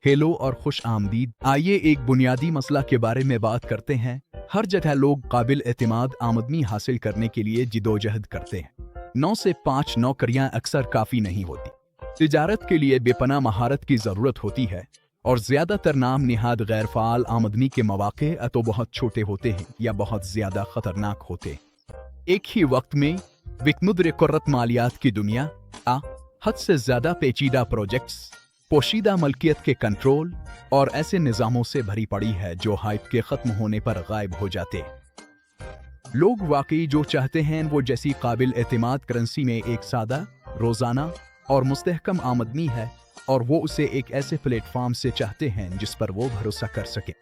Hello और खुश आमदीद। आइए एक बुनियादी मसला के बारे में बात करते हैं। हर जगह लोग काबिल एतमाद आमदनी हासिल करने के लिए जिदोजहद करते हैं। 9 से 5 नौकरियां अक्सर काफ़ी नहीं होती। तिजारत के लिए बेपनाह महारत की ज़रूरत होती है और ज़्यादातर नाम निहाद गैर फ़ाल आमदनी के मौक़े तो बहुत छोटे होते हैं या बहुत ज़्यादा ख़तरनाक होते हैं। एक ही वक्त में विकमुद्र कुर्रत मालियात की दुनिया हद से ज़्यादा पेचीदा प्रोजेक्ट्स, पोशीदा मलकियत के कंट्रोल और ऐसे निज़ामों से भरी पड़ी है जो हाइप के ख़त्म होने पर गायब हो जाते हैं। लोग वाकई जो चाहते हैं वो जैसी काबिल एतमाद करेंसी में एक सादा, रोज़ाना और मुस्तहकम आमदनी है, और वो उसे एक ऐसे प्लेटफॉर्म से चाहते हैं जिस पर वो भरोसा कर सके।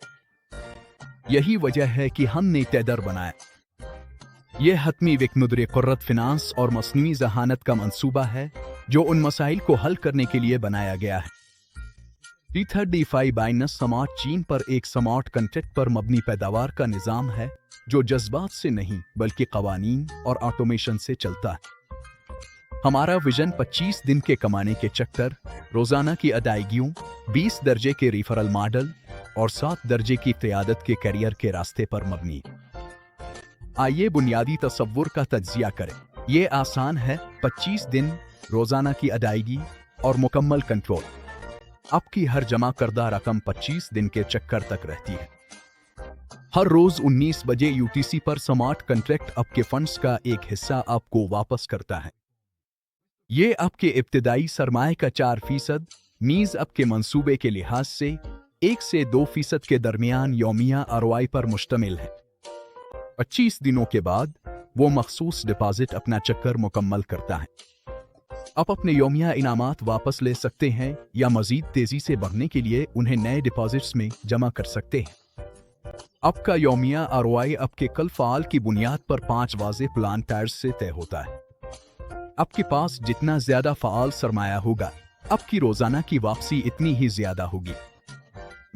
यही वजह है कि हमने टेदर बनाया। यह हतमी विकमुद्र कुर्रत फिनांस और मसनूई ज़हानत का मंसूबा है जो उन मसाइल को हल करने के लिए बनाया गया है। T35 बाइनस स्मार्ट चीन पर एक स्मार्ट कंट्रैक्ट पर मबनी पैदावार का निज़ाम है जो जज्बात से नहीं बल्कि कवानीन और ऑटोमेशन से चलता है। हमारा विजन 25 दिन के कमाने के चक्कर, रोज़ाना की अदायगियों, 20 दर्जे के रिफरल मॉडल और 7 दर्जे की क़यादत के करियर के रास्ते पर मबनी। आइए बुनियादी तसव्वुर का तज्ज़िया करें। ये आसान है। 25 दिन, रोज़ाना की अदायगी और मुकम्मल कंट्रोल। आपकी हर जमा करदा रकम 25 दिन के चक्कर तक रहती है। हर रोज 19 बजे UTC पर स्मार्ट कॉन्ट्रैक्ट आपके फंड्स का एक हिस्सा आपको वापस करता है। ये आपके इब्तिदाई सरमाए का 4% नीज आपके मंसूबे के लिहाज से 1 से 2% के दरमियान यौमिया ROI पर मुश्तमिल है। 25 दिनों के बाद वो मखसूस डिपॉजिट अपना चक्कर मुकम्मल करता है। आप अपने यौमिया इनामात वापस ले सकते हैं या मजीद तेजी से बढ़ने के लिए उन्हें नए डिपॉजिट्स में जमा कर सकते हैं। आपका यौमिया ROI आपके कल फ़ाल की बुनियाद पर 5 वाज़े प्लान टायर्स से तय होता है। आपके पास जितना ज्यादा फ़ाल सरमाया होगा, आपकी रोजाना की वापसी इतनी ही ज्यादा होगी।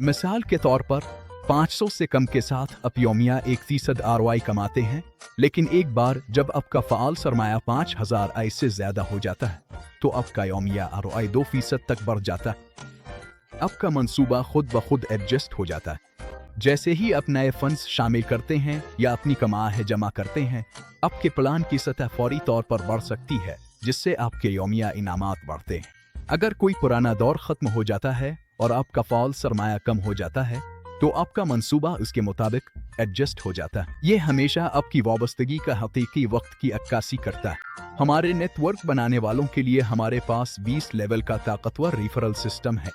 मिसाल के तौर पर 500 से कम के साथ आप यौमिया 1% ROI कमाते हैं, लेकिन एक बार जब आपका फ़ाल सरमाया 5000 आय से ज्यादा हो जाता है तो आपका यौमिया ROI 2% तक बढ़ जाता है। आपका मंसूबा खुद ब खुद एडजस्ट हो जाता है। जैसे ही आप नए फंड्स शामिल करते हैं या अपनी कमाई जमा करते हैं, आपके प्लान की सतह फौरी तौर पर बढ़ सकती है, जिससे आपके यौमिया इनामात बढ़ते हैं। अगर कोई पुराना दौर खत्म हो जाता है और आपका फ़ाल सरमाया कम हो जाता है तो आपका मंसूबा उसके मुताबिक एडजस्ट हो जाता है। ये हमेशा आपकी वाबस्तगी का हकीकी वक्त की अक्कासी करता है। हमारे नेटवर्क बनाने वालों के लिए हमारे पास 20 लेवल का ताकतवर रिफरल सिस्टम है।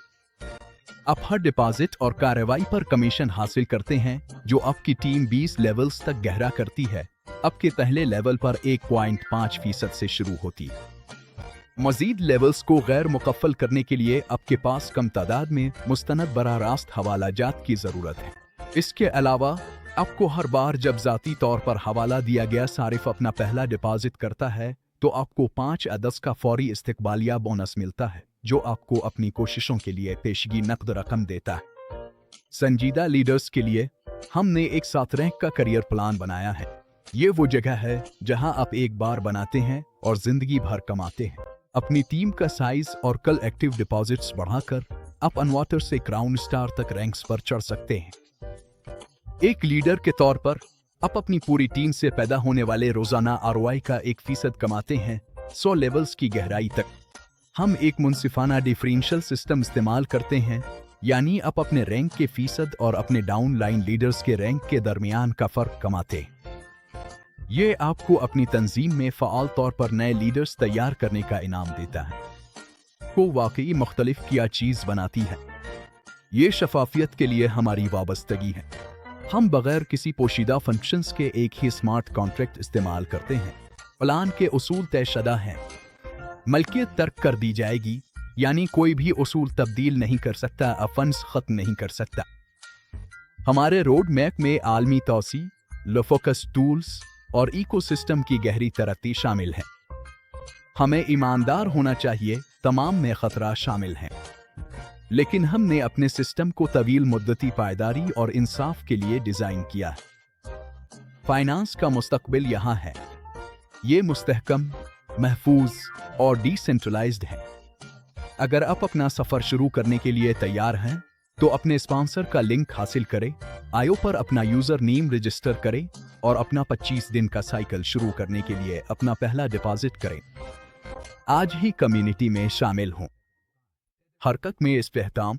आप हर डिपॉजिट और कार्रवाई पर कमीशन हासिल करते हैं जो आपकी टीम 20 लेवल्स तक गहरा करती है। आपके पहले लेवल पर 1.5% से शुरू होती है। मजीद लेवल्स को गैर मुकफ़ल करने के लिए आपके पास कम तादाद में मुस्तनद बराह रास्त हवाला जात की ज़रूरत है। इसके अलावा आपको हर बार जब ज़ाती तौर पर हवाला दिया गया सारिफ अपना पहला डिपॉजिट करता है तो आपको 5 अदद का फौरी इस्तिकबालिया बोनस मिलता है जो आपको अपनी कोशिशों के लिए पेशगी नकद रकम देता है। संजीदा लीडर्स के लिए हमने एक 7 रैंक का करियर प्लान बनाया है। ये वो जगह है जहां आप एक बार बनाते हैं और जिंदगी भर कमाते हैं। अपनी टीम का साइज और कल एक्टिव डिपॉजिट्स बढ़ाकर आप अनवाटर से क्राउन स्टार तक रैंक्स पर चढ़ सकते हैं। एक लीडर के तौर पर आप अपनी पूरी टीम से पैदा होने वाले रोजाना ROI का 1% कमाते हैं 100 लेवल्स की गहराई तक। हम एक मुनसिफाना डिफरेंशियल सिस्टम इस्तेमाल करते हैं, यानी आप अपने रैंक के फीसद और अपने डाउन लाइन लीडर्स के रैंक के दरमियान का फर्क कमाते हैं। ये आपको अपनी तंजीम में फ़ाल तौर पर नए लीडर्स तैयार करने का इनाम देता है। को वाकई मुख्तलिफ किया चीज़ बनाती है। ये शफाफियत के लिए हमारी वाबस्तगी है। हम बगैर किसी पोशीदा फंक्शंस के एक ही स्मार्ट कॉन्ट्रैक्ट इस्तेमाल करते हैं। प्लान के उसूल तयशदा हैं। मलकियत तर्क कर दी जाएगी, यानी कोई भी उसूल तब्दील नहीं कर सकता, फंड्स खत्म नहीं कर सकता। हमारे रोड मैप में आलमी तौसी, फोकस टूल्स और इकोसिस्टम की गहरी तरक्की शामिल है। हमें ईमानदार होना चाहिए, तमाम में खतरा शामिल हैं, लेकिन हमने अपने सिस्टम को तवील मुद्दती पायदारी और इंसाफ के लिए डिजाइन किया है। फाइनेंस का मुस्तकबिल यहाँ है। ये मुस्तहकम, महफूज और डिसेंट्रलाइज्ड है। अगर आप अपना सफर शुरू करने के लिए तैयार हैं तो अपने स्पॉन्सर का लिंक हासिल करें, आयो पर अपना यूजर नेम रजिस्टर करें और अपना 25 दिन का साइकिल शुरू करने के लिए अपना पहला डिपॉजिट करें। आज ही कम्युनिटी में शामिल हों। हरकत में इस्तेहकाम।